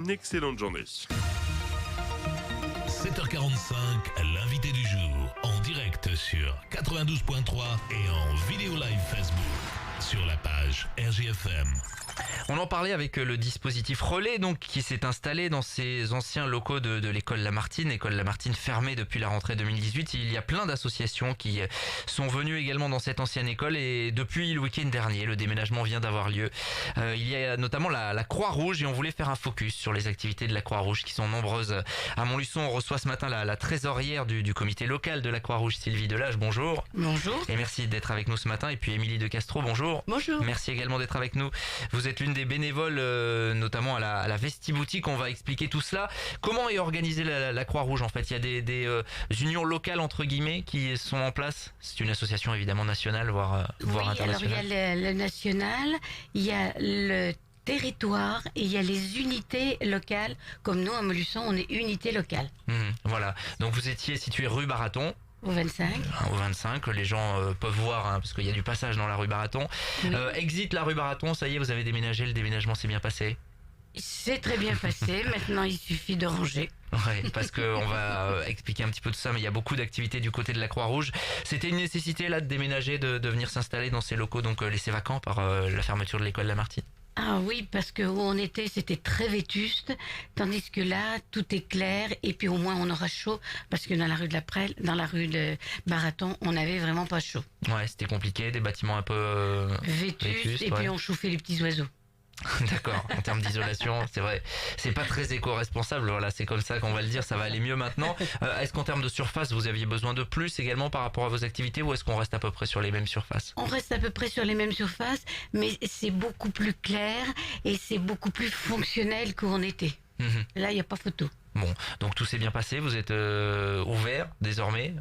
Une excellente journée. 7h45, l'invité du jour, en direct sur 92.3 et en vidéo live Facebook sur la page RGFM. On en parlait avec le dispositif Relais donc qui s'est installé dans ces anciens locaux de l'école Lamartine, école Lamartine fermée depuis la rentrée 2018. Il y a plein d'associations qui sont venues également dans cette ancienne école et depuis le week-end dernier, le déménagement vient d'avoir lieu. Il y a notamment la Croix-Rouge et on voulait faire un focus sur les activités de la Croix-Rouge qui sont nombreuses. À Montluçon, on reçoit ce matin la trésorière du comité local de la Croix-Rouge, Sylvie Delage. Bonjour. Bonjour. Et merci d'être avec nous ce matin. Et puis Émilie de Castro, bonjour. Bonjour. Merci également d'être avec nous. Vous êtes l'une des bénévoles, notamment à la Vestiboutique. On va expliquer tout cela. Comment est organisée la Croix-Rouge en fait? Il y a des unions locales entre guillemets qui sont en place. C'est une association évidemment nationale, voire internationale. Alors il y a le national, il y a le territoire et il y a les unités locales. Comme nous à Montluçon, on est unité locale. Voilà. Donc vous étiez situé rue Baraton. Au 25. Au 25, les gens peuvent voir parce qu'il y a du passage dans la rue Baraton. Oui. Exit la rue Baraton, ça y est, vous avez déménagé, le déménagement s'est bien passé. C'est très bien passé. Maintenant, il suffit de ranger. Ouais, parce que on va expliquer un petit peu tout ça, mais il y a beaucoup d'activités du côté de la Croix-Rouge. C'était une nécessité là de déménager, de venir s'installer dans ces locaux, donc laissés vacants par la fermeture de l'école Lamartine. Ah oui, parce que où on était, c'était très vétuste, tandis que là, tout est clair et puis au moins on aura chaud, parce que dans la rue de la Prelle, dans la rue de Baraton, on n'avait vraiment pas chaud. Ouais, c'était compliqué, des bâtiments un peu Vétustes et ouais. puis on chauffait les petits oiseaux. D'accord, en termes d'isolation, c'est vrai. C'est pas très éco-responsable, voilà, c'est comme ça qu'on va le dire, ça va aller mieux maintenant. Est-ce qu'en termes de surface, vous aviez besoin de plus également par rapport à vos activités ou est-ce qu'on reste à peu près sur les mêmes surfaces? On reste à peu près sur les mêmes surfaces, mais c'est beaucoup plus clair et c'est beaucoup plus fonctionnel qu'où on était. Là, il n'y a pas photo. Bon, donc tout s'est bien passé, vous êtes ouvert désormais?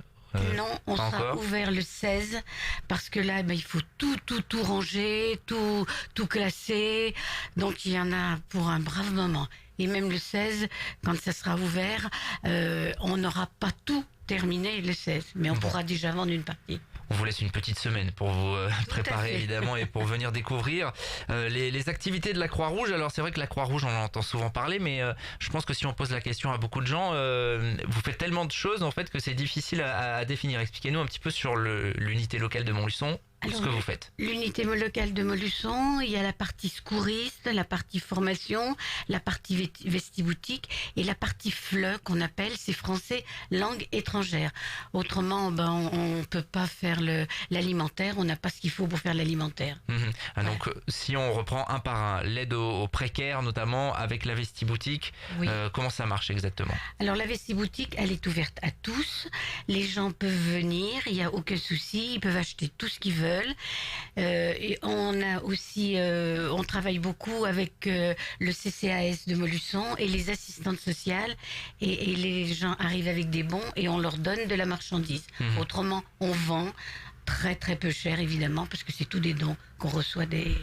Non, on pas sera encore ouvert le 16 parce que là, il faut tout ranger, tout classer. Donc il y en a pour un brave moment. Et même le 16, quand ça sera ouvert, on n'aura pas tout terminé le 16, mais on pourra déjà vendre une partie. On vous laisse une petite semaine pour vous préparer fait. évidemment et pour venir découvrir les activités de la Croix-Rouge. Alors c'est vrai que la Croix-Rouge, on en entend souvent parler, mais je pense que si on pose la question à beaucoup de gens, vous faites tellement de choses en fait que c'est difficile à définir. Expliquez-nous un petit peu sur l'unité locale de Montluçon. Ce que vous faites. L'unité locale de Montluçon, il y a la partie secouriste, la partie formation, la partie vestiboutique et la partie FLE qu'on appelle, c'est français langue étrangère. Autrement, on peut pas faire l'alimentaire, on n'a pas ce qu'il faut pour faire l'alimentaire. Donc si on reprend un par un, l'aide aux précaires notamment avec la vestiboutique, Oui. Comment ça marche exactement? Alors la vestiboutique, elle est ouverte à tous. Les gens peuvent venir, il n'y a aucun souci, ils peuvent acheter tout ce qu'ils veulent. Et on a aussi, on travaille beaucoup avec le CCAS de Montluçon et les assistantes sociales. Et les gens arrivent avec des bons et on leur donne de la marchandise. Autrement, on vend très très peu cher évidemment parce que c'est tous des dons qu'on reçoit des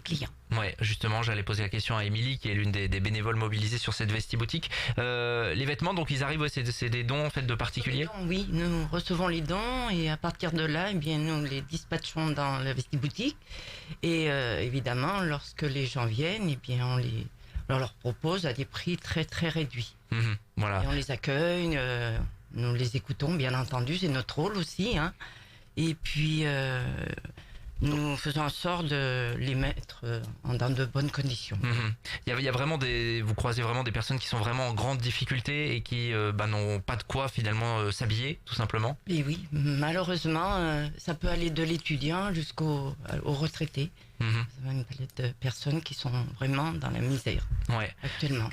clients. Ouais, justement, j'allais poser la question à Émilie, qui est l'une des bénévoles mobilisées sur cette vestiboutique. Les vêtements, donc ils arrivent, c'est des dons en fait de particuliers? Oui, nous recevons les dons et à partir de là, eh bien, nous les dispatchons dans la vestiboutique. Et évidemment, lorsque les gens viennent, eh bien, on leur propose à des prix très très réduits. Voilà. Et on les accueille, nous les écoutons, bien entendu, c'est notre rôle aussi. Hein. Et puis, nous faisons en sorte de les mettre dans de bonnes conditions. Il y a vraiment vous croisez vraiment des personnes qui sont vraiment en grande difficulté et qui n'ont pas de quoi finalement s'habiller, tout simplement. Et oui, malheureusement, ça peut aller de l'étudiant jusqu'au retraité. C'est une palette de personnes qui sont vraiment dans la misère Ouais. actuellement.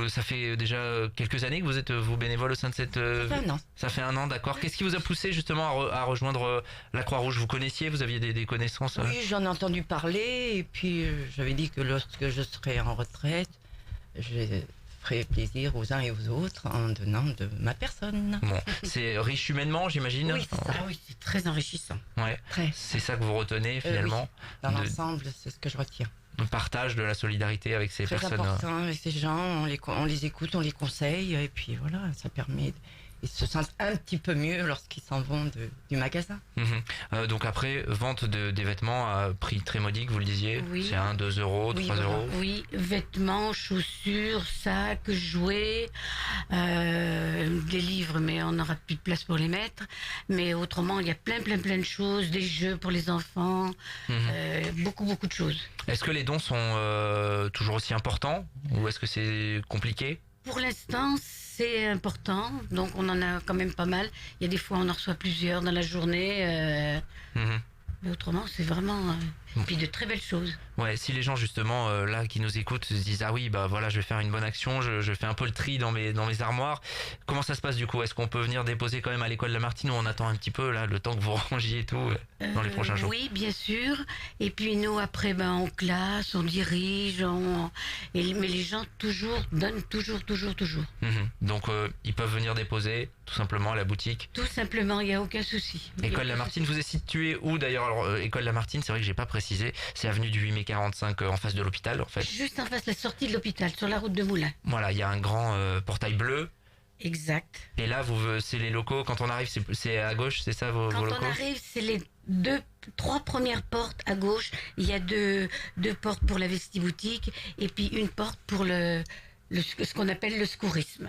Ça fait déjà quelques années que vous êtes vous bénévole au sein de cette... Ça fait un an. Ça fait un an, d'accord. Qu'est-ce qui vous a poussé justement à rejoindre la Croix-Rouge? Vous connaissiez, vous aviez des connaissances? Oui, j'en ai entendu parler et puis j'avais dit que lorsque je serai en retraite, je ferai plaisir aux uns et aux autres en donnant de ma personne. Bon, c'est riche humainement, j'imagine. Oui, c'est ça. Ah oui, c'est très enrichissant. Ouais. Très. C'est ça que vous retenez finalement. Oui. Dans l'ensemble, c'est ce que je retiens. Le partage de la solidarité avec ces Très personnes. important avec ces gens, on les écoute, on les conseille et puis voilà, ça permet ils se sentent un petit peu mieux lorsqu'ils s'en vont du magasin. Donc après, vente des vêtements à prix très modique, vous le disiez. Oui. C'est 1, 2 euros, Oui, 3 voilà. euros. Oui, vêtements, chaussures, sacs, jouets, des livres, mais on n'aura plus de place pour les mettre. Mais autrement, il y a plein de choses, des jeux pour les enfants, beaucoup de choses. Est-ce que les dons sont toujours aussi importants ou est-ce que c'est compliqué? Pour l'instant, c'est important, donc on en a quand même pas mal. Il y a des fois, on en reçoit plusieurs dans la journée. Mais autrement, c'est vraiment... puis de très belles choses. Ouais, si les gens justement là qui nous écoutent se disent ah oui bah voilà je vais faire une bonne action, je fais un peu le tri dans mes armoires. Comment ça se passe du coup? Est-ce qu'on peut venir déposer quand même à l'école Lamartine ou on attend un petit peu là le temps que vous rangiez tout dans les prochains jours? Oui, bien sûr. Et puis nous après on classe, on dirige, mais les gens donnent toujours. Donc ils peuvent venir déposer tout simplement à la boutique. Tout simplement, il n'y a aucun souci. École Lamartine, vous êtes situé où d'ailleurs? Alors École Lamartine, c'est vrai que j'ai pas précisé, c'est avenue du 8 mai 45 en face de l'hôpital en fait. Juste en face de la sortie de l'hôpital, sur la route de Moulins. Voilà, il y a un grand portail bleu. Exact. Et là, c'est les locaux. Quand on arrive, c'est à gauche, c'est ça vos Quand locaux? on arrive, c'est les 3 premières portes à gauche. Il y a deux portes pour la vestiboutique et puis une porte pour ce qu'on appelle le secourisme.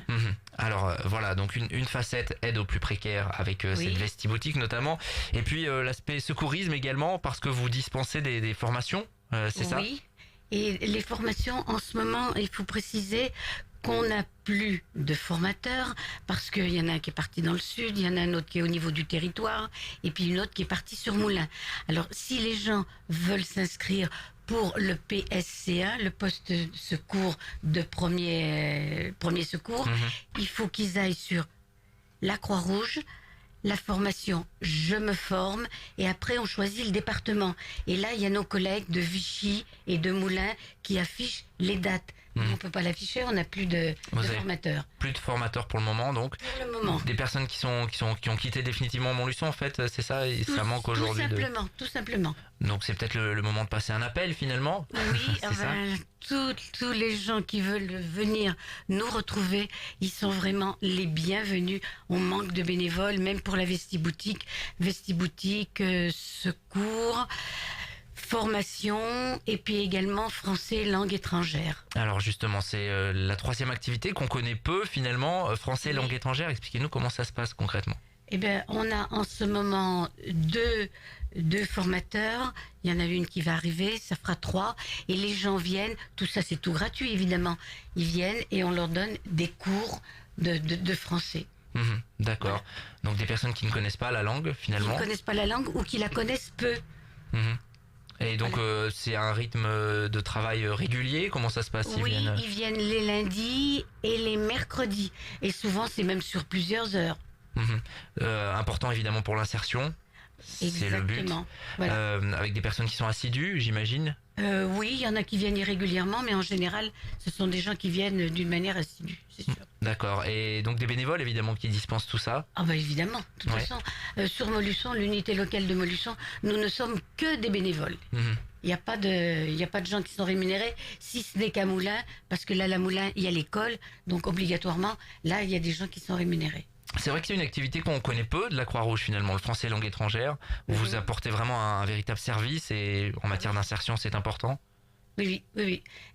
Alors voilà, donc une facette aide aux plus précaires avec cette vestiboutique notamment. Et puis l'aspect secourisme également parce que vous dispensez des formations, c'est ça? Oui, et les formations en ce moment, il faut préciser qu'on n'a plus de formateurs parce qu'il y en a un qui est parti dans le sud, il y en a un autre qui est au niveau du territoire et puis une autre qui est partie sur Moulins. Alors si les gens veulent s'inscrire pour le PSC1, le poste de secours de premier secours, il faut qu'ils aillent sur la Croix-Rouge, la formation Je me forme et après on choisit le département. Et là il y a nos collègues de Vichy et de Moulins qui affichent les dates. On ne peut pas l'afficher, on n'a plus de formateurs. Plus de formateurs pour le moment donc. Pour le moment. Des personnes qui ont quitté définitivement Montluçon en fait, c'est ça, et ça manque aujourd'hui. Tout simplement. Donc c'est peut-être le moment de passer un appel finalement. Oui, tous les gens qui veulent venir nous retrouver, ils sont vraiment les bienvenus. On manque de bénévoles, même pour la vestiboutique, secours, formation et puis également français langue étrangère. Alors justement, c'est la 3e activité qu'on connaît peu finalement, français langue étrangère. Expliquez-nous comment ça se passe concrètement. Eh bien, on a en ce moment deux formateurs. Il y en a une qui va arriver, ça fera 3. Et les gens viennent, tout ça c'est tout gratuit évidemment. Ils viennent et on leur donne des cours de français. D'accord. Donc des personnes qui ne connaissent pas la langue finalement. Qui ne connaissent pas la langue ou qui la connaissent peu. Et donc c'est un rythme de travail régulier? Comment ça se passe? Ils viennent les lundis et les mercredis. Et souvent c'est même sur plusieurs heures. Important évidemment pour l'insertion. C'est le but. Voilà. Avec des personnes qui sont assidues, j'imagine. Oui, il y en a qui viennent irrégulièrement, mais en général, ce sont des gens qui viennent d'une manière assidue, c'est sûr. D'accord. Et donc des bénévoles, évidemment, qui dispensent tout ça? Ah bah évidemment, de toute façon. Sur Montluçon, l'unité locale de Montluçon, nous ne sommes que des bénévoles. Il n'y a pas de gens qui sont rémunérés, si ce n'est qu'à Moulins, parce que là, à Moulins, il y a l'école, donc obligatoirement, là, il y a des gens qui sont rémunérés. C'est vrai que c'est une activité qu'on connaît peu de la Croix-Rouge finalement, le français langue étrangère. Vous apportez vraiment un véritable service et en matière d'insertion, c'est important. Oui.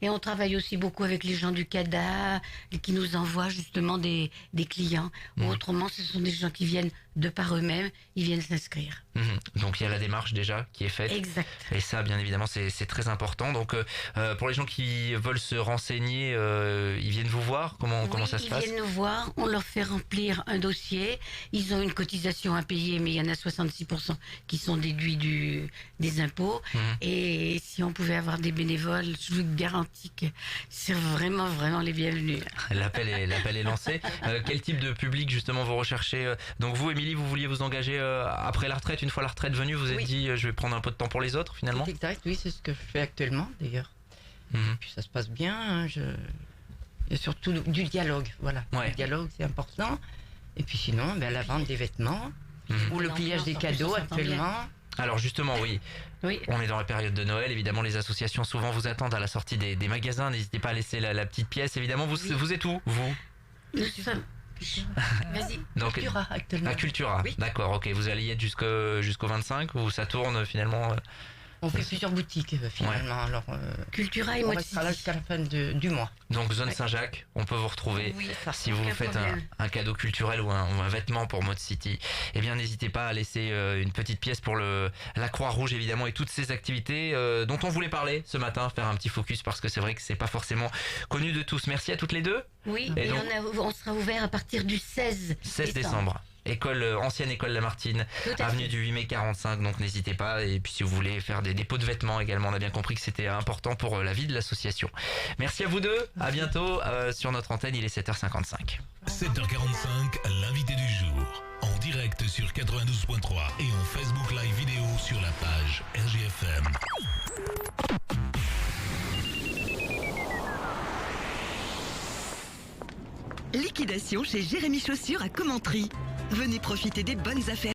Et on travaille aussi beaucoup avec les gens du CADA qui nous envoient justement des clients. Autrement, ce sont des gens qui viennent de par eux-mêmes, ils viennent s'inscrire. Donc il y a la démarche déjà qui est faite. Exact. Et ça, bien évidemment, c'est très important. Donc pour les gens qui veulent se renseigner, ils viennent vous voir? Comment ça se passe? Ils viennent nous voir, on leur fait remplir un dossier. Ils ont une cotisation à payer, mais il y en a 66% qui sont déduits des impôts. Et si on pouvait avoir des bénévoles, je vous garantis que c'est vraiment les bienvenus. L'appel est lancé. Quel type de public justement vous recherchez? Donc vous, Émilie, vous vouliez vous engager après la retraite, une fois la retraite venue, vous êtes dit je vais prendre un peu de temps pour les autres finalement? C'est exact, oui, c'est ce que je fais actuellement d'ailleurs. Et puis ça se passe bien, il y a surtout du dialogue, voilà. Le dialogue c'est important. Et puis sinon, la vente des vêtements, ou le pliage des cadeaux actuellement. Alors justement, oui, on est dans la période de Noël, évidemment les associations souvent vous attendent à la sortie des magasins, n'hésitez pas à laisser la petite pièce, évidemment, vous êtes où, vous? Vas-y. Donc, Cultura, actuellement. à Cultura, Oui. d'accord, ok. Vous allez y être jusqu'au 25 ou ça tourne finalement On fait plusieurs boutiques finalement. Alors, Cultura et on Mode restera là City. jusqu'à la fin du mois. Donc zone Ouais. Saint-Jacques, on peut vous retrouver. Oui, ça. Si vous Aucun faites problème. un cadeau culturel ou un vêtement pour Mode City, eh bien n'hésitez pas à laisser une petite pièce pour la Croix-Rouge évidemment et toutes ces activités dont on voulait parler ce matin, faire un petit focus parce que c'est vrai que c'est pas forcément connu de tous. Merci à toutes les deux. Oui, Et et donc- on sera ouvert à partir du 16 16 décembre. Ancienne école Lamartine, Tout à avenue fait. du 8 mai 45, donc n'hésitez pas. Et puis si vous voulez faire des dépôts de vêtements également, on a bien compris que c'était important pour la vie de l'association. Merci à vous deux, à bientôt sur notre antenne, il est 7h55. 7h45, l'invité du jour. En direct sur 92.3 et en Facebook Live vidéo sur la page RGFM. Liquidation chez Jérémy Chaussures à Commentry. Venez profiter des bonnes affaires.